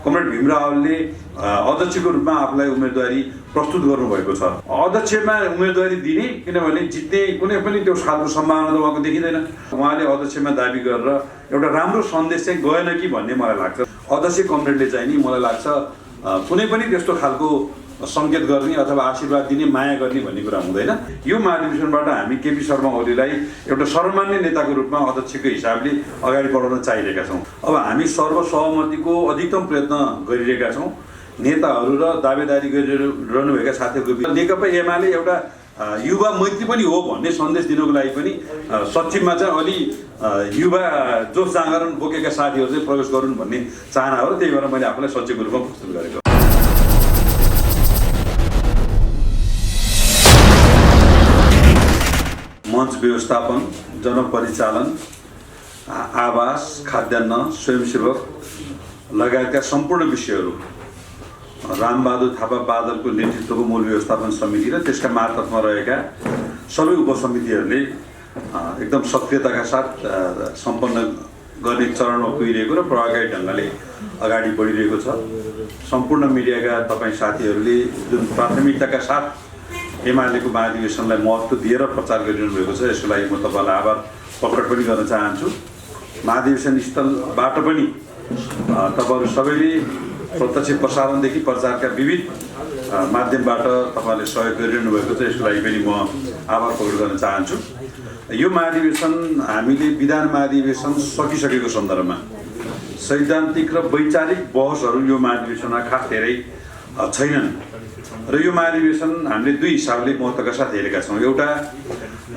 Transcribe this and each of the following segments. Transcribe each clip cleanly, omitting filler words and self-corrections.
Comrade भीमरावले अध्यक्षको रूपमा आफूलाई उम्मेदवारी प्रस्तुत गर्नुभएको छ। अध्यक्षमा उम्मेदवारी दिने किनभने जित्ने कुनै पनि त्यो खालको सम्भावना त उहाँको देखिँदैन। उहाँले अध्यक्षमा दाबी गरेर एउटा राम्रो सन्देश चाहिँ गएन कि भन्ने मलाई लाग्छ। अध्यक्ष कमरेडले चाहिँ नि मलाई लाग्छ कुनै पनि त्यस्तो खालको सङ्केत गर्ने अथवा आशीर्वाद दिने माया गर्ने भन्ने कुरा हुँदैन। यो महाधिवेशनबाट हामी केपी शर्मा ओलीलाई एउटा सर्वमान्य नेताको रूपमा अध्यक्षको हिसाबले अगाडि बढाउन चाहिरहेका छौँ। अब हामी सर्वसहमतिको अधिकतम प्रयत्न गरिरहेका छौँ। नेताहरू र दावेदारी गरिरहनुभएका साथीहरूको नेकपा एमाले एउटा युवा मैत्री पनि हो भन्ने सन्देश दिनको लागि पनि सचिवमा चाहिँ अलि युवा जोस जागरण बोकेका साथीहरू चाहिँ प्रवेश गरून् भन्ने चाहना हो। त्यही भएर मैले आफूलाई सचिवको रूपमा प्रस्तुत गरेको। मञ्च व्यवस्थापन, जनपरिचालन, आवास, खाद्यान्न, स्वयंसेवक लगायतका सम्पूर्ण विषयहरू रामबहादुर थापा बादलको नेतृत्वको मूल व्यवस्थापन समिति र त्यसका मार्फतमा रहेका सबै उपसमितिहरूले एकदम सक्रियताका साथ सम्पन्न गर्ने चरणमा पुगिरहेको र प्रभावकारी ढङ्गले अगाडि बढिरहेको छ। सम्पूर्ण मिडियाका तपाईँ साथीहरूले जुन प्राथमिकताका साथ एमालेको महाधिवेशनलाई महत्त्व दिएर प्रचार गरिरहनु भएको छ, यसको लागि म तपाईँलाई आभार प्रकट पनि गर्न चाहन्छु। महाधिवेशन स्थलबाट पनि तपाईँहरू सबैले प्रत्यक्ष प्रसारणदेखि प्रचारका विविध माध्यमबाट तपाईँले सहयोग गरिरहनु भएको छ, यसको लागि पनि म आभार प्रकट गर्न चाहन्छु। यो महाधिवेशन हामीले विधान महाधिवेशन सकिसकेको सन्दर्भमा सैद्धान्तिक र वैचारिक बहसहरू यो महाधिवेशनमा खास धेरै छैनन् र यो महाधिवेशन हामीले दुई हिसाबले महत्त्वका साथ हेरेका छौँ। एउटा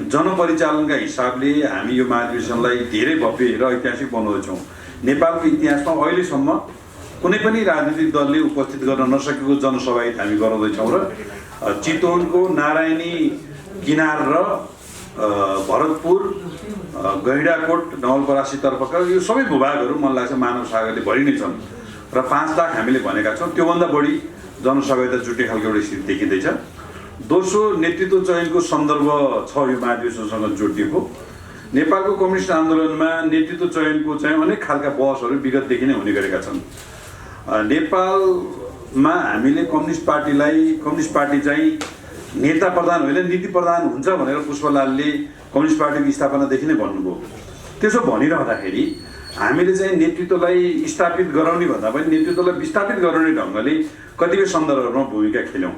जनपरिचालनका हिसाबले हामी यो महाधिवेशनलाई धेरै भव्य र ऐतिहासिक बनाउँदैछौँ। नेपालको इतिहासमा अहिलेसम्म कुनै पनि राजनीतिक दलले उपस्थित गर्न नसकेको जनसभाहित हामी गराउँदैछौँ र चितवनको नारायणी किनार र भरतपुर, गैँडाकोट, नवलपरासीतर्फका यो सबै भूभागहरू मलाई लाग्छ मानव सागरले भरि नै छन् र 5 लाख हामीले भनेका छौँ। त्योभन्दा बढी जनसभा जुटे खालको एउटा स्थिति देखिँदैछ। दोस्रो, नेतृत्व चयनको सन्दर्भ छ यो महाधिवेशनसँग जोडिएको। नेपालको कम्युनिस्ट आन्दोलनमा नेतृत्व चयनको चाहिँ अनेक खालका बहसहरू विगतदेखि नै हुने गरेका छन्। नेपालमा हामीले कम्युनिस्ट पार्टी चाहिँ नेता प्रधान होइन नीति प्रधान हुन्छ भनेर पुष्पलालले कम्युनिस्ट पार्टीको स्थापनादेखि नै भन्नुभयो। त्यसो भनिरहँदाखेरि हामीले चाहिँ नेतृत्वलाई स्थापित गराउने भन्दा पनि नेतृत्वलाई विस्थापित गराउने ढङ्गले कतिपय सन्दर्भहरूमा भूमिका खेल्यौँ।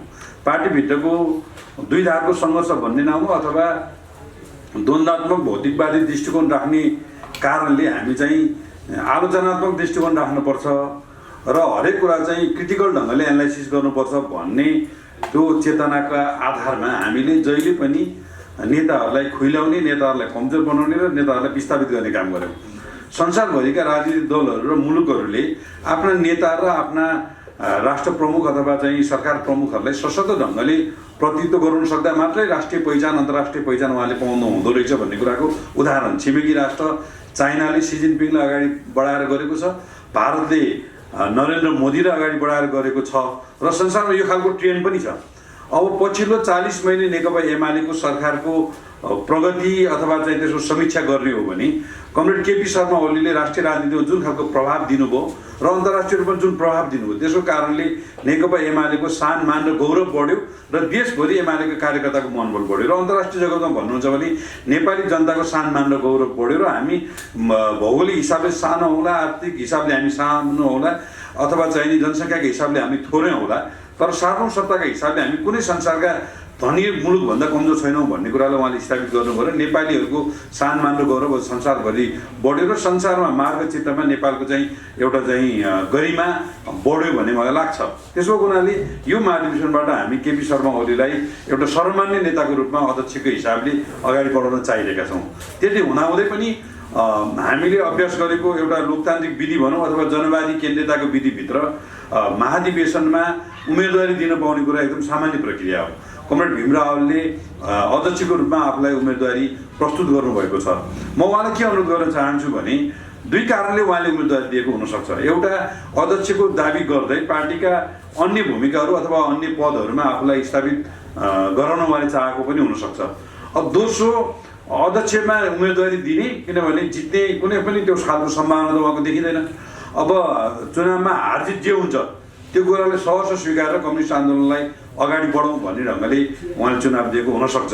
पार्टीभित्रको दुई धारको सङ्घर्ष भन्ने नाउँमा अथवा द्वन्द्वात्मक भौतिकवादी दृष्टिकोण राख्ने कारणले हामी चाहिँ आलोचनात्मक दृष्टिकोण राख्नुपर्छ र हरेक कुरा चाहिँ क्रिटिकल ढङ्गले एनालाइसिस गर्नुपर्छ भन्ने त्यो चेतनाका आधारमा हामीले जहिले पनि नेताहरूलाई खुइल्याउने, नेताहरूलाई कमजोर बनाउने र नेताहरूलाई विस्थापित गर्ने काम गऱ्यौँ। संसारभरिका राजनीतिक दलहरू र मुलुकहरूले आफ्ना नेता र आफ्ना राष्ट्र प्रमुख अथवा चाहिँ सरकार प्रमुखहरूलाई सशक्त ढङ्गले प्रतिनिधित्व गराउन सक्दा मात्रै राष्ट्रिय पहिचान, अन्तर्राष्ट्रिय पहिचान उहाँले पाउनु हुँदो रहेछ भन्ने कुराको उदाहरण छिमेकी राष्ट्र चाइनाले सी जिनपिङलाई अगाडि बढाएर गरेको छ, भारतले नरेन्द्र मोदीलाई अगाडि बढाएर गरेको छ र संसारमा यो खालको ट्रेन्ड पनि छ। अब पछिल्लो 40 महिने नेकपा एमालेको सरकारको प्रगति अथवा चाहिँ त्यसको समीक्षा गर्ने हो भने कमरेड केपी शर्मा ओलीले राष्ट्रिय राजनीतिमा जुन खालको प्रभाव दिनुभयो र अन्तर्राष्ट्रिय रूपमा जुन प्रभाव दिनुभयो त्यसको कारणले नेकपा एमालेको सान मान र गौरव बढ्यो र देशभरि एमालेको कार्यकर्ताको मनोबल बढ्यो र अन्तर्राष्ट्रिय जगतमा भन्नुहुन्छ भने नेपाली जनताको सान मान र गौरव बढ्यो र हामी भौगोलिक हिसाबले सानो होला, आर्थिक हिसाबले हामी सानो होला अथवा चाहिँ जनसङ्ख्याको हिसाबले हामी थोरै होला, तर सार्वभौमसत्ताका हिसाबले हामी कुनै संसारका धनी मुलुकभन्दा कमजोर छैनौँ भन्ने कुरालाई उहाँले स्थापित गर्नुभयो र नेपालीहरूको सानमान र गौरव संसारभरि बढ्यो र संसारमा मार्गचित्रमा नेपालको चाहिँ एउटा चाहिँ गरिमा बढ्यो भन्ने मलाई लाग्छ। त्यसो हुनाले यो महाधिवेशनबाट हामी केपी शर्मा ओलीलाई एउटा सर्वमान्य नेताको रूपमा अध्यक्षको हिसाबले अगाडि बढाउन चाहिरहेका छौँ। त्यति हुँदाहुँदै पनि हामीले अभ्यास गरेको एउटा लोकतान्त्रिक विधि भनौँ अथवा जनवादी केन्द्रियताको विधिभित्र महाधिवेशनमा उम्मेदवारी दिन पाउने कुरा एकदम सामान्य प्रक्रिया हो। कमरेड भीमरावले अध्यक्षको रूपमा आफूलाई उम्मेदवारी प्रस्तुत गर्नुभएको छ। म उहाँलाई के अनुरोध गर्न चाहन्छु भने दुई कारणले उहाँले उम्मेदवारी दिएको हुनसक्छ। एउटा, अध्यक्षको दाबी गर्दै पार्टीका अन्य भूमिकाहरू अथवा अन्य पदहरूमा आफूलाई स्थापित गराउन उहाँले चाहेको पनि हुनसक्छ। अब दोस्रो, अध्यक्षमा उम्मेदवारी दिने किनभने जित्ने कुनै पनि त्यो खालको सम्भावना त उहाँको देखिँदैन। अब चुनावमा हारजित जे हुन्छ त्यो कुरालाई सहर्ष स्वीकारेर कम्युनिस्ट आन्दोलनलाई अगाडि बढाउँ भन्ने ढङ्गले उहाँले चुनाव दिएको हुनसक्छ।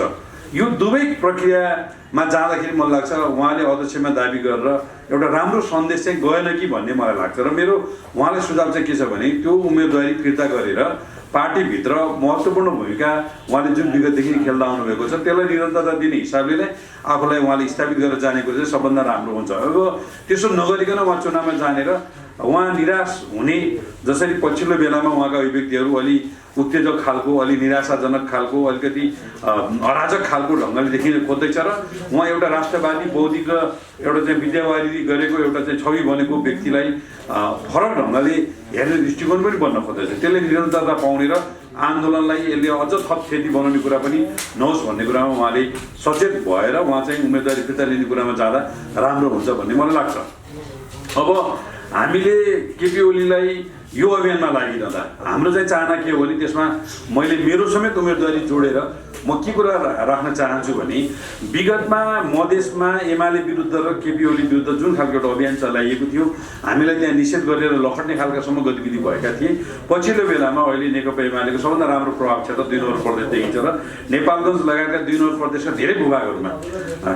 यो दुवै प्रक्रियामा जाँदाखेरि मलाई लाग्छ उहाँले अध्यक्षमा दाबी गरेर एउटा राम्रो सन्देश चाहिँ गएन कि भन्ने मलाई लाग्छ। र मेरो उहाँलाई सुझाव चाहिँ के छ भने त्यो उम्मेदवारी फिर्ता गरेर पार्टीभित्र महत्त्वपूर्ण भूमिका उहाँले जुन विगतदेखि खेल्दा आउनुभएको छ त्यसलाई निरन्तरता दिने हिसाबले नै आफूलाई उहाँले स्थापित गरेर जाने कुरो चाहिँ सबभन्दा राम्रो हुन्छ। अब त्यसो नगरिकन उहाँ चुनावमा जानेर उहाँ निराश हुने, जसरी पछिल्लो बेलामा उहाँका अभिव्यक्तिहरू अलि उत्तेजक खालको, अलि निराशाजनक खालको, अलिकति अराजक खालको ढङ्गले देखिन खोज्दैछ र उहाँ एउटा राष्ट्रवादी बौद्धिक र एउटा चाहिँ विद्यावादी गरेको एउटा चाहिँ छवि बनेको व्यक्तिलाई फरक ढङ्गले हेर्ने दृष्टिकोण पनि बन्न खोज्दैछ। त्यसले निरन्तरता पाउने र आन्दोलनलाई यसले अझ थप क्षति बनाउने कुरा पनि नहोस् भन्ने कुरामा उहाँले सचेत भएर उहाँ चाहिँ उम्मेदवारी फिर्ता लिने कुरामा जाँदा राम्रो हुन्छ भन्ने मलाई लाग्छ। अब हामीले केपी ओलीलाई यो अभियानमा लागिरहँदा हाम्रो चाहिँ चाहना के हो भने त्यसमा मैले मेरो समेत उम्मेदवारी जोडेर म के कुरा राख्न चाहन्छु भने विगतमा मधेसमा एमाले विरुद्ध र केपी ओली विरुद्ध जुन खालको एउटा अभियान चलाइएको थियो, हामीलाई त्यहाँ निषेध गरेर लखट्ने खालकासम्म गतिविधि भएका थिए। पछिल्लो बेलामा अहिले नेकपा एमालेको सबभन्दा राम्रो प्रभाव क्षेत्र 2 नम्बर प्रदेश देखिन्छ र नेपालगञ्ज लगायतका 2 नम्बर प्रदेशका धेरै भूभागहरूमा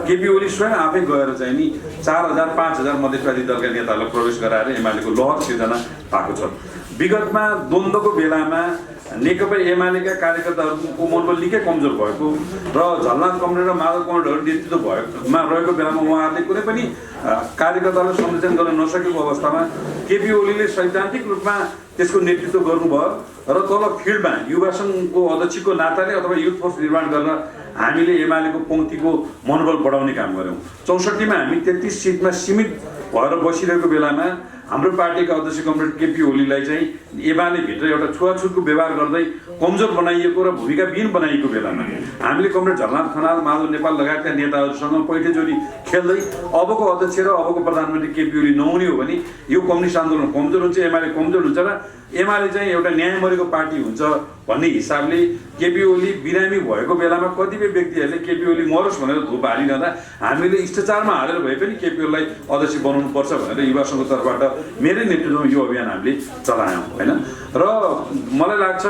केपी ओली स्वयं आफै गएर चाहिँ नि 4000 5000 मधेसवादी दलका नेताहरूलाई प्रवेश गराएर एमालेको लहर सिर्जना भएको छ। विगतमा द्वन्द्वको बेलामा नेकपा एमालेका कार्यकर्ताहरूको मनोबल निकै कमजोर भएको र झलनाथ कमरेड र माधव कमरेडहरू नेतृत्व भएकोमा रहेको बेलामा उहाँहरूले कुनै पनि कार्यकर्तालाई संरक्षण गर्न नसकेको अवस्थामा केपी ओलीले सैद्धान्तिक रूपमा त्यसको नेतृत्व गर्नुभयो र तल फिल्डमा युवा सङ्घको अध्यक्षको नाताले अथवा युथ फोर्स निर्माण गर्न हामीले एमालेको पङ्क्तिको मनोबल बढाउने काम गऱ्यौँ। 64 मा हामी 33 सिटमा सीमित भएर बसिरहेको बेलामा हाम्रो पार्टीका अध्यक्ष कमरेड केपी ओलीलाई चाहिँ एमाले भित्र एउटा छुवाछुतको व्यवहार गर्दै कमजोर बनाइएको र भूमिकाविहीन बनाइएको बेलामा हामीले कमरेड झलनाथ खनाल, माधव नेपाल लगायतका नेताहरूसँग पैठेजोरी खेल्दै अबको अध्यक्ष र अबको प्रधानमन्त्री केपी ओली नहुने हो भने यो कम्युनिस्ट आन्दोलन कमजोर हुन्छ, एमाले कमजोर हुन्छ र एमाले चाहिँ एउटा न्याय मरेको पार्टी हुन्छ भन्ने हिसाबले केपी ओली बिरामी भएको बेलामा कतिपय व्यक्तिहरूले केपी ओली मरोस् भनेर धुप हालिरहँदा हामीले इष्टचारमा हालेर भए पनि केपी ओलीलाई अध्यक्ष बनाउनु पर्छ भनेर युवा सङ्घको तर्फबाट मेरै नेतृत्वमा यो अभियान हामीले चलायौँ होइन। र मलाई लाग्छ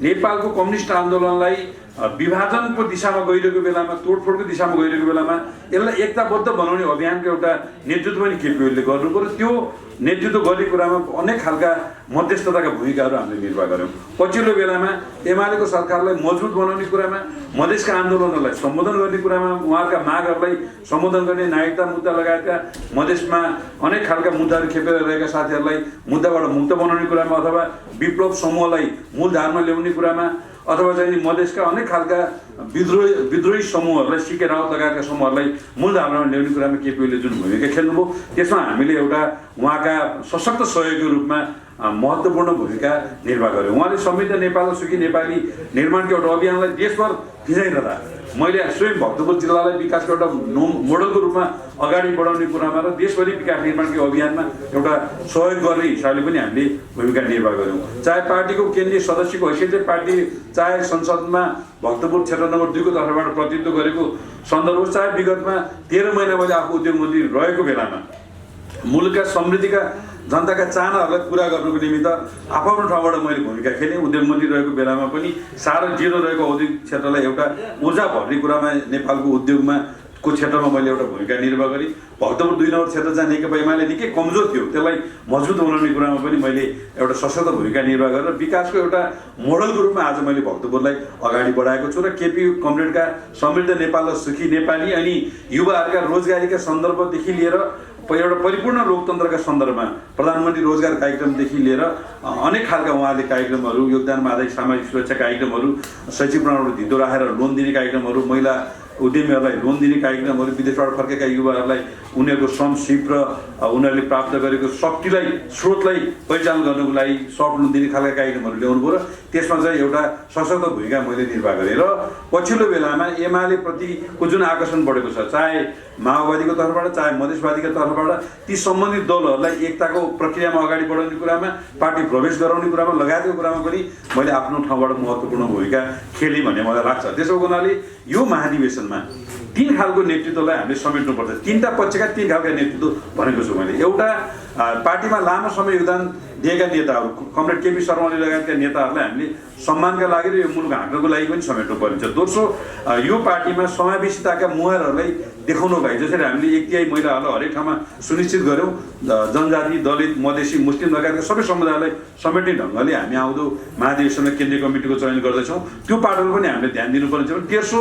नेपालको कम्युनिस्ट आन्दोलनलाई विभाजनको दिशामा गइरहेको बेलामा, तोडफोडको दिशामा गइरहेको बेलामा यसलाई एकताबद्ध बनाउने अभियानको एउटा नेतृत्व पनि केपी ओलीले गर्नुपर्यो। त्यो नेतृत्व गर्ने कुरामा अनेक खालका मध्यस्थताका भूमिकाहरू हामीले निर्वाह गऱ्यौँ। पछिल्लो बेलामा एमालेको सरकारलाई मजबुत बनाउने कुरामा, मधेसका आन्दोलनहरूलाई सम्बोधन गर्ने कुरामा, उहाँका मागहरूलाई सम्बोधन गर्ने, नागरिकता मुद्दा लगायतका मधेसमा अनेक खालका मुद्दाहरू खेपेर रहेका साथीहरूलाई मुद्दाबाट मुक्त बनाउने कुरामा अथवा विप्लव समूहलाई मूलधारमा ल्याउने कुरामा अथवा चाहिँ मधेसका अनेक खालका विद्रोही समूहहरूलाई, सिके राउत लगायतका समूहहरूलाई मूलधारमा ल्याउने कुरामा केपी ओलीले जुन भूमिका खेल्नुभयो त्यसमा हामीले एउटा उहाँका सशक्त सहयोगको रूपमा महत्त्वपूर्ण भूमिका निर्वाह गर्यौँ। उहाँले समृद्ध नेपाल र सुखी नेपाली निर्माणको एउटा अभियानलाई देशभर फिजाइरहँदा मैले स्वयं भक्तपुर जिल्लालाई विकासको एउटा मोडलको रूपमा अगाडि बढाउने कुरामा र देशभरि विकास निर्माणको अभियानमा एउटा सहयोग गर्ने हिसाबले पनि हामीले भूमिका निर्वाह गऱ्यौँ। चाहे पार्टीको केन्द्रीय सदस्यको हैसियतले पार्टी चाहे संसदमा भक्तपुर क्षेत्र नम्बर 2 को तर्फबाट प्रतिनिधित्व गरेको सन्दर्भ होस्, चाहे विगतमा 13 महिना मैले आफू उद्योग मन्त्री रहेको बेलामा मुलुकका समृद्धिका जनताका चाहनाहरूलाई पुरा गर्नुको निमित्त आफ्नो ठाउँबाट मैले भूमिका खेलेँ। उद्योग मन्त्री रहेको बेलामा पनि साह्रै जिरो रहेको औद्योगिक क्षेत्रलाई एउटा ऊर्जा भर्ने कुरामा नेपालको उद्योगमा को क्षेत्रमा मैले एउटा भूमिका निर्वाह गरेँ। भक्तपुर 2 नम्बर क्षेत्र जहाँ नेकपा एमाले निकै कमजोर थियो त्यसलाई मजबुत बनाउने कुरामा पनि मैले एउटा सशक्त भूमिका निर्वाह गरेर विकासको एउटा मोडलको रूपमा आज मैले भक्तपुरलाई अगाडि बढाएको छु र केपी कमरेडका समृद्ध नेपाल र सुखी नेपाली अनि युवाहरूका रोजगारीका सन्दर्भदेखि लिएर एउटा परिपूर्ण लोकतन्त्रका सन्दर्भमा प्रधानमन्त्री रोजगार कार्यक्रमदेखि लिएर अनेक खालका उहाँले कार्यक्रमहरू, योगदानमा आधारित सामाजिक सुरक्षा कार्यक्रमहरू, शैक्षिक प्रणालीबाट धितो राखेर लोन दिने कार्यक्रमहरू, महिला उद्यमीहरूलाई लोन दिने कार्यक्रमहरू, विदेशबाट फर्केका युवाहरूलाई उनीहरूको श्रम सिप र उनीहरूले प्राप्त गरेको शक्तिलाई, स्रोतलाई पहिचान गर्नको लागि सर्ट लोन दिने खालका कार्यक्रमहरू ल्याउनु पऱ्यो। त्यसमा चाहिँ एउटा सशक्त भूमिका मैले निर्वाह गरेँ र पछिल्लो बेलामा एमाले प्रतिको जुन आकर्षण बढेको छ, चाहे माओवादीको तर्फबाट चाहे मधेसवादीको तर्फबाट, ती सम्बन्धित दलहरूलाई एकताको प्रक्रियामा अगाडि बढाउने कुरामा, पार्टी प्रवेश गराउने कुरामा लगायतको कुरामा पनि मैले आफ्नो ठाउँबाट महत्त्वपूर्ण भूमिका खेलेँ भन्ने मलाई लाग्छ। त्यसो हुनाले यो महाधिवेशनमा 3 खालको नेतृत्वलाई हामीले समेट्नुपर्छ। 3टा पक्षका 3 खालका नेतृत्व भनेको छु मैले। एउटा पार्टीमा लामो समय योगदान दिएका नेताहरू कमरेड केपी शर्मा ओली लगायतका नेताहरूलाई हामीले सम्मानका लागि र यो मुलुक हाँक्नको लागि पनि समेट्नु परिन्छ। दोस्रो, यो पार्टीमा समावेशिताका मुहारहरूलाई देखाउनु भए जसरी हामीले 1/3 महिलाहरूलाई हरेक ठाउँमा सुनिश्चित गऱ्यौँ, जनजाति, दलित, मधेसी, मुस्लिम लगायतका सबै समुदायलाई समेट्ने ढङ्गले हामी आउँदो महाधिवेशनमा केन्द्रीय कमिटीको चयन गर्दैछौँ। त्यो पाटोमा पनि हामीले ध्यान दिनुपर्छ। तेस्रो,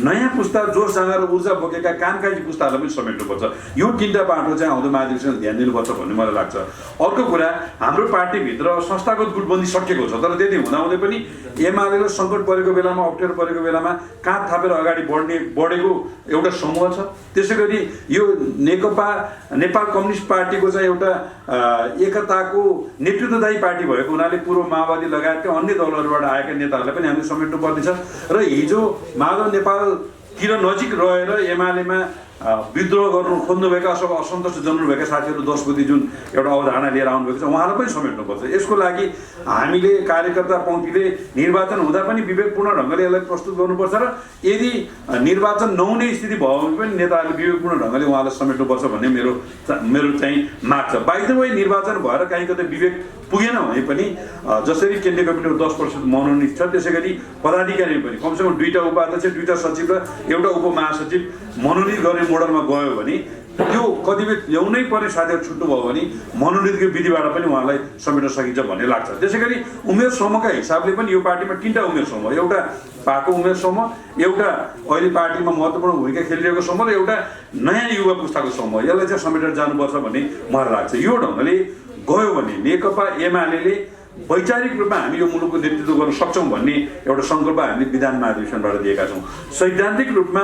नयाँ पुस्ता जोस जाँगर र ऊर्जा बोकेका कामकाजी पुस्ताहरूलाई पनि समेट्नुपर्छ। यो 3टा पाटो चाहिँ आउँदो महाधिवेशनमा ध्यान दिनुपर्छ भन्ने मलाई लाग्छ। अर्को कुरा, हाम्रो पार्टीभित्र संस्थागत गुटबन्दी सकिएको छ, तर त्यति हुँदाहुँदै पनि एमाले सङ्कट परेको बेलामा, अप्ठ्यारो परेको बेलामा काँध थापेर अगाडि बढेको एउटा समूह छ। त्यसै गरी यो नेकपा नेपाल कम्युनिस्ट पार्टीको चाहिँ एउटा एकताको नेतृत्वदायी पार्टी भएको हुनाले पूर्व माओवादी लगायतका अन्य दलहरूबाट आएका नेताहरूलाई पनि हामीले समेट्नु पर्नेछ। र हिजो माधव नेपालतिर नजिक रहेर एमालेमा विद्रोह गर्नु खोज्नुभएका अथवा असन्तुष्ट जन्मनुभएका साथीहरू 10 गते जुन एउटा अवधारणा लिएर आउनुभएको छ, उहाँलाई पनि समेट्नुपर्छ। यसको लागि हामीले कार्यकर्ता पङ्क्तिले निर्वाचन हुँदा पनि विवेकपूर्ण ढङ्गले यसलाई प्रस्तुत गर्नुपर्छ र यदि निर्वाचन नहुने स्थिति भयो भने पनि नेताहरूले विवेकपूर्ण ढङ्गले उहाँलाई समेट्नुपर्छ भन्ने मेरो चाहिँ माग छ। बाइ द वे निर्वाचन भएर कहीँ कतै विवेक पुगेन भने पनि जसरी केन्द्रीय कमिटीको 10% मनोनित छ, त्यसै गरी पदाधिकारी पनि कमसेकम 2टा उपाध्यक्ष, 2टा सचिव र एउटा उपमहासचिव मनोनित गर्ने मोडलमा गयो भने त्यो कतिपय ल्याउनै पर्ने साथीहरू छुट्नु भयो भने मनोनितको विधिबाट पनि उहाँलाई समेट्न सकिन्छ भन्ने लाग्छ। त्यसै गरी उमेर समूहका हिसाबले पनि यो पार्टीमा 3टा उमेर समूह, एउटा पाको उमेर समूह, एउटा अहिले पार्टीमा महत्त्वपूर्ण भूमिका खेलिरहेको समूह र एउटा नयाँ युवा पुस्ताको समूह, यसलाई चाहिँ समेटेर जानुपर्छ भन्ने मलाई लाग्छ। यो ढङ्गले गयो भने नेकपा एमाले वैचारिक रूपमा हामी यो मुलुकको नेतृत्व गर्न सक्छौँ भन्ने एउटा सङ्कल्प हामीले विधान महाधिवेशनबाट दिएका छौँ। सैद्धान्तिक रूपमा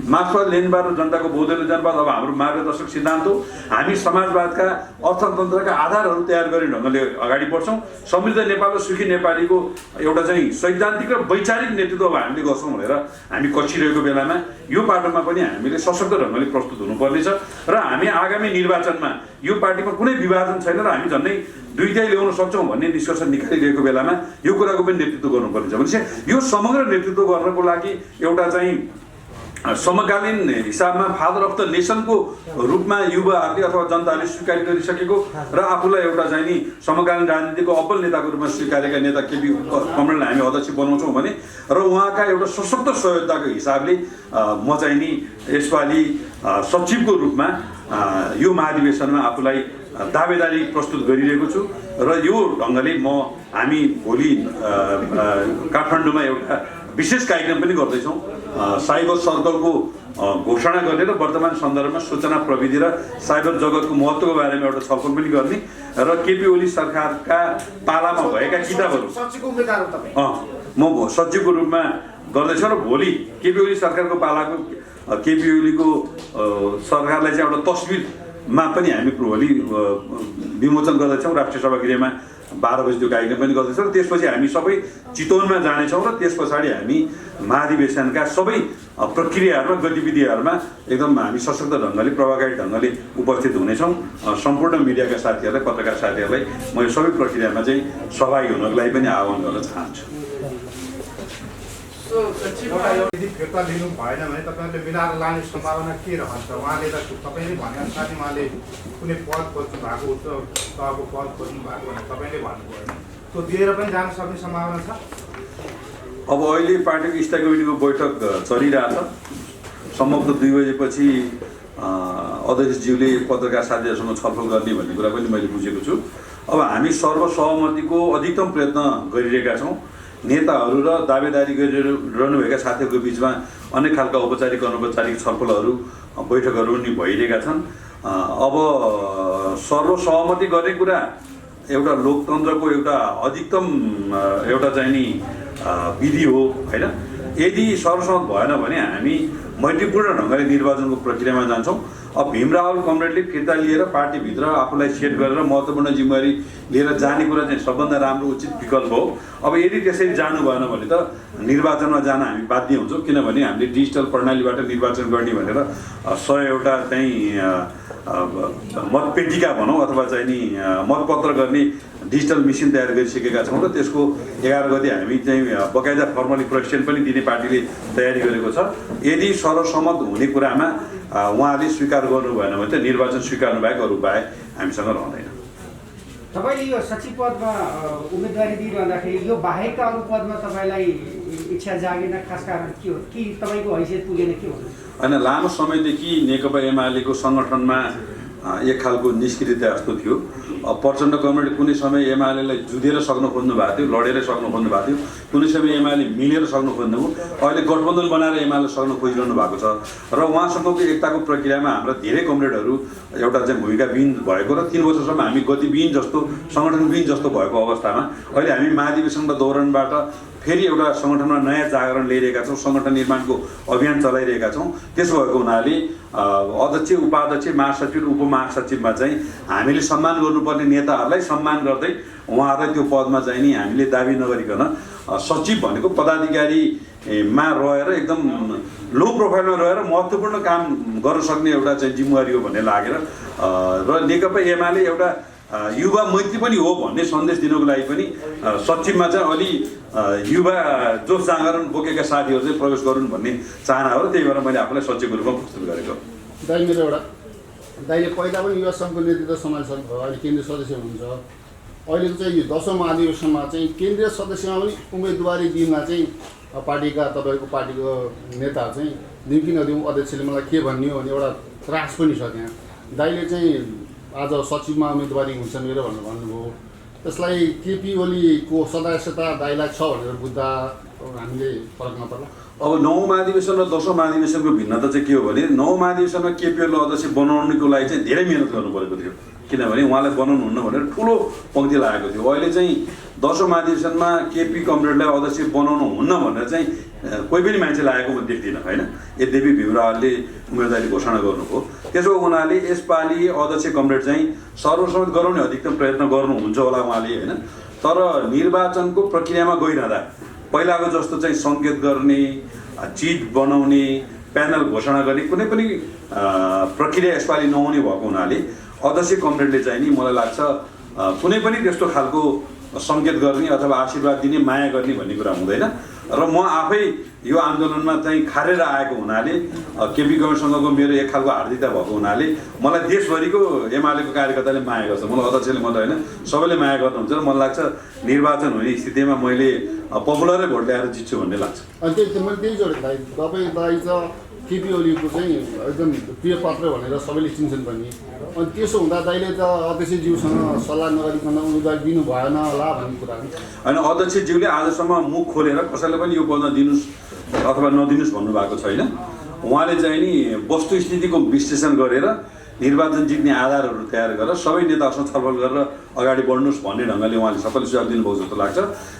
मार्क्सवाद लेनिनवाद र जनताको बौद्ध जनवाद अब हाम्रो मार्गदर्शक सिद्धान्त हो। हामी समाजवादका अर्थतन्त्रका आधारहरू तयार गर्ने ढङ्गले अगाडि बढ्छौँ। समृद्ध नेपाल र सुखी नेपालीको एउटा चाहिँ सैद्धान्तिक र वैचारिक नेतृत्व अब हामीले गर्छौँ भनेर हामी कचिरहेको बेलामा यो पाटोमा पनि हामीले सशक्त ढङ्गले प्रस्तुत हुनुपर्नेछ र हामी आगामी निर्वाचनमा यो पार्टीमा कुनै विभाजन छैन र हामी झन्डै 2टा ल्याउन सक्छौँ भन्ने निष्कर्ष निकालिरहेको बेलामा यो कुराको पनि नेतृत्व गर्नुपर्नेछ। भनेपछि यो समग्र नेतृत्व गर्नको लागि एउटा चाहिँ समकालीन हिसाबमा फादर अफ द नेसनको रूपमा युवाहरूले अथवा जनताले स्वीकार गरिसकेको र आफूलाई एउटा चाहिँ नि समकालीन राजनीतिको अब्बल नेताको रूपमा स्वीकारेका नेता केपी कमरेडलाई हामी अध्यक्ष बनाउँछौँ भने र उहाँका एउटा सशक्त सहयोगिताको हिसाबले म चाहिँ नि यसपालि सचिवको रूपमा यो महाधिवेशनमा आफूलाई दावेदारी प्रस्तुत गरिरहेको छु र यो ढङ्गले हामी भोलि काठमाडौँमा एउटा विशेष कार्यक्रम पनि गर्दैछौँ। साइबर सर्कलको घोषणा गर्ने र वर्तमान सन्दर्भमा सूचना प्रविधि र साइबर जगतको महत्त्वको बारेमा एउटा छलफल पनि गर्ने र केपी ओली सरकारका पालामा भएका किताबहरू म सचिवको रूपमा गर्दैछु र भोलि केपी ओली सरकारको पालाको केपी ओलीको सरकारलाई चाहिँ एउटा तस्बिरमा पनि हामी भोलि विमोचन गर्दैछौँ। राष्ट्रिय सभागृहमा 12 बजी त्यो कार्यक्रम पनि गर्दैछौँ र त्यसपछि हामी सबै चितवनमा जानेछौँ र त्यस पछाडि हामी महाधिवेशनका सबै प्रक्रियाहरूमा गतिविधिहरूमा एकदम हामी सशक्त ढङ्गले प्रभावकारी ढङ्गले उपस्थित हुनेछौँ। सम्पूर्ण मिडियाका साथीहरूलाई, पत्रकार साथीहरूलाई म यो सबै प्रक्रियामा चाहिँ सहभागी हुनको लागि पनि आह्वान गर्न चाहन्छु। यदि फिर्ता लिनु भएन भने तपाईँहरूले मिलाएर लाने सम्भावना के रहन्छ? उहाँले त तपाईँले भनेअनुसार उहाँले कुनै पद खोज्नु भएको, उच्च तहको पद खोज्नु भएको भने तपाईँले भन्नुभयो, त्यो दिएर पनि जान सक्ने सम्भावना छ? अब अहिले पार्टीको स्थायी कमिटीको बैठक चलिरहेछ। सम्भवतः 2 बजेपछि अध्यक्षज्यूले पत्रकार साथीहरूसँग छलफल गर्ने भन्ने कुरा पनि मैले बुझेको छु। अब हामी सर्वसहमतिको अधिकतम प्रयत्न गरिरहेका छौँ। नेताहरू र दावेदारी गरिरहनुभएका साथीहरूको बिचमा अनेक खालका औपचारिक अनौपचारिक छलफलहरू बैठकहरू पनि भइरहेका छन्। अब सर्वसहमति गर्ने कुरा एउटा लोकतन्त्रको एउटा अधिकतम एउटा चाहिँ नि विधि हो हैन। यदि सर्वसहमत भएन भने हामी मैत्रीपूर्ण ढङ्गले निर्वाचनको प्रक्रियामा जान्छौँ। अब भीमराव कमरेडले फिर्ता लिएर पार्टीभित्र आफूलाई सेट गरेर महत्त्वपूर्ण जिम्मेवारी लिएर जाने कुरा चाहिँ सबभन्दा राम्रो उचित विकल्प हो। अब यदि त्यसरी जानु भएन भने त निर्वाचनमा जान हामी बाध्य हुन्छौँ, किनभने हामीले डिजिटल प्रणालीबाट निर्वाचन गर्ने भनेर 100वटा चाहिँ मतपेटिका भनौँ अथवा चाहिँ नि मतपत्र गर्ने डिजिटल मेसिन तयार गरिसकेका छौँ र त्यसको 11 गते हामी चाहिँ बकाइदा फर्मली प्रशिक्षण पनि दिने पार्टीले तयारी गरेको छ। यदि सर्वसम्मत हुने कुरामा उहाँले स्वीकार गर्नु भएन भने त निर्वाचन स्वीकार्नु बाहेक अरू उपाय हामीसँग रहँदैन। तपाईँले यो सचिव पदमा उम्मेदवारी दिइरहँदाखेरि यो बाहेकका अरू पदमा तपाईँलाई इच्छा जागेन, खास कारण के हो कि तपाईँको हैसियत पुगेन के हो? होइन, लामो समयदेखि नेकपा एमालेको सङ्गठनमा एक खालको निष्क्रियता जस्तो थियो। प्रचण्ड गभर्मेन्ट कुनै समय एमालेलाई जुधेर सक्नु खोज्नु भएको थियो, लडेर सक्नु खोज्नु भएको थियो, कुनै समय एमाले मिलेर सक्नु खोज्नु हो, अहिले गठबन्धन बनाएर एमाले सक्नु खोजिरहनु भएको छ र उहाँसँगको एकताको प्रक्रियामा हाम्रा धेरै कमरेडहरू एउटा चाहिँ भूमिकाविहीन भएको र 3 वर्षसम्म हामी गतिविहीन जस्तो सङ्गठनविहीन जस्तो भएको अवस्थामा अहिले हामी महाधिवेशनको दौरानबाट फेरि एउटा सङ्गठनमा नयाँ जागरण ल्याइरहेका छौँ, सङ्गठन निर्माणको अभियान चलाइरहेका छौँ। त्यसो भएको हुनाले अध्यक्ष, उपाध्यक्ष, महासचिव र उपमहासचिवमा चाहिँ हामीले सम्मान गर्नुपर्ने नेताहरूलाई सम्मान गर्दै उहाँहरूलाई त्यो पदमा चाहिँ नि हामीले दाबी नगरिकन सचिव भनेको पदाधिकारीमा रहेर एकदम लो प्रोफाइलमा रहेर महत्त्वपूर्ण काम गर्न सक्ने एउटा चाहिँ जिम्मेवारी हो भन्ने लागेर र नेकपा एमाले एउटा युवा मैत्री पनि हो भन्ने सन्देश दिनको लागि पनि सचिवमा चाहिँ अलि युवा जोस जागरण बोकेका साथीहरू चाहिँ प्रवेश गरून् भन्ने चाहना हो र त्यही भएर मैले आफूलाई सचिवको रूपमा प्रस्तुत गरेको। दाइ मेरो एउटा दाइले पहिला पनि युवा सङ्घको नेतृत्व सम्हाल्छ, अहिले केन्द्रीय सदस्य हुनुहुन्छ। अहिलेको चाहिँ यो 10औं महाधिवेशनमा चाहिँ केन्द्रीय सदस्यमा पनि उम्मेदवारी दिनमा चाहिँ पार्टीका तपाईँको पार्टीको नेताहरू चाहिँ दिउँ कि नदिउँ, अध्यक्षले मलाई के भन्ने हो भने एउटा त्रास पनि छ त्यहाँ। दाइले चाहिँ आज सचिवमा उम्मेदवारी हुन्छ मेरो भनेर भन्नुभयो, त्यसलाई केपी ओलीको सदस्यता दाइलाई छ भनेर बुझ्दा हामीले फरक नपर्ला? अब 9औं महाधिवेशन र 10औं महाधिवेशनको भिन्नता चाहिँ के हो भने 9औं महाधिवेशनमा केपी ओली अध्यक्ष बनाउनुको लागि चाहिँ धेरै मिहिनेत गर्नु परेको थियो, किनभने उहाँलाई बनाउनु हुन्न भनेर ठुलो पङ्क्ति लागेको थियो। अहिले चाहिँ 10औं महाधिवेशनमा केपी कमरेडलाई अध्यक्ष बनाउनु हुन्न भनेर चाहिँ कोही पनि मान्छे लागेको म देख्दिनँ होइन। यद्यपि भिमरावले उम्मेदवारी घोषणा गर्नुभयो, त्यसो हुनाले यसपालि अध्यक्ष कमरेड चाहिँ सर्वसम्मत गराउने अधिकतम प्रयत्न गर्नुहुन्छ होला उहाँले होइन। तर निर्वाचनको प्रक्रियामा गइरहँदा पहिलाको जस्तो चाहिँ सङ्केत गर्ने, चिट बनाउने, प्यानल घोषणा गर्ने कुनै पनि प्रक्रिया यसपालि नहुने भएको हुनाले अध्यक्ष कमरेडले चाहिँ नि मलाई लाग्छ कुनै पनि त्यस्तो खालको सङ्केत गर्ने अथवा आशीर्वाद दिने, माया गर्ने भन्ने कुरा हुँदैन। र म आफै यो आन्दोलनमा चाहिँ खारेर आएको हुनाले केपी गभर्मेन्टसँगको मेरो एक खालको हार्दिकता भएको हुनाले मलाई देशभरिको एमालेको कार्यकर्ताले माया गर्छ, मलाई अध्यक्षले मात्रै होइन सबैले माया गर्नुहुन्छ र मलाई लाग्छ निर्वाचन हुने स्थितिमा मैले पपुलरै भोट ल्याएर जित्छु भन्ने लाग्छ। अनि मैले त्यही जोडेको दाइ, तपाईँ दाइ त केपी ओलीको चाहिँ एकदम प्रिय पात्र भनेर सबैले चिन्छन् पनि। अनि त्यसो हुँदा दाइले त अध्यक्षज्यूसँग सल्लाह नगरिकन उम्मेदवारी दिनु भएन होला भन्ने कुरा होइन। अध्यक्षज्यूले आजसम्म मुख खोलेर कसैलाई पनि यो पदमा दिनुहोस् अथवा नदिनुहोस् भन्नुभएको छैन। उहाँले चाहिँ नि वस्तुस्थितिको विश्लेषण गरेर निर्वाचन जित्ने आधारहरू तयार गरेर सबै नेताहरूसँग छलफल गरेर अगाडि बढ्नुहोस् भन्ने ढङ्गले उहाँले सबैले सुझाव दिनुभएको जस्तो लाग्छ।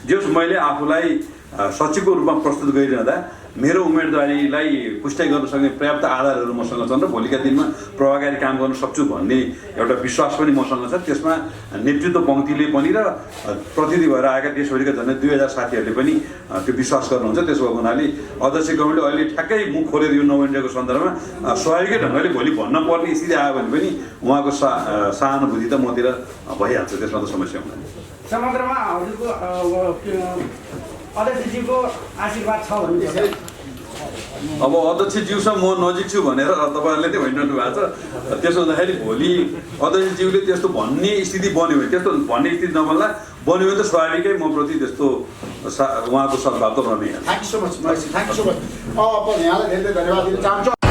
जस मैले आफूलाई सचिवको रूपमा प्रस्तुत गरिरहँदा मेरो उम्मेदवारीलाई पुष्टि गर्न सक्ने पर्याप्त आधारहरू मसँग छन् र भोलिका दिनमा प्रभावकारी काम गर्न सक्छु भन्ने एउटा विश्वास पनि मसँग छ। त्यसमा नेतृत्व पङ्क्तिले पनि र प्रतिनिधि भएर आएका देशभरिका झन्डै 2000 साथीहरूले पनि त्यो विश्वास गर्नुहुन्छ। त्यसो भएको हुनाले अध्यक्ष गभर्मेन्टले अहिले ठ्याक्कै मुख खोलेर यो नभइरहेको सन्दर्भमा स्वाभाविकै ढङ्गले भोलि भन्न पर्ने स्थिति आयो भने पनि उहाँको सहानुभूति त मतिर भइहाल्छ, त्यसमा त समस्या हुँदैन। समग्रमा हजुरको अध्यक्षज्यूको आशीर्वाद छ भन्नुहुन्छ? अब अध्यक्षज्यूसँग म नजिक छु भनेर तपाईँहरूले नै भनिरहनु भएको छ। त्यसो हुँदाखेरि भोलि अध्यक्षज्यूले त्यस्तो भन्ने स्थिति बन्यो भने, त्यस्तो भन्ने स्थिति नबन्ला बन्यो भने त स्वाभाविकै म प्रति त्यस्तो उहाँको सद्भाव त रहने। Thank you so much. Thank you so much. अब यहाँलाई धेरै धेरै धन्यवाद दिन चाहन्छु।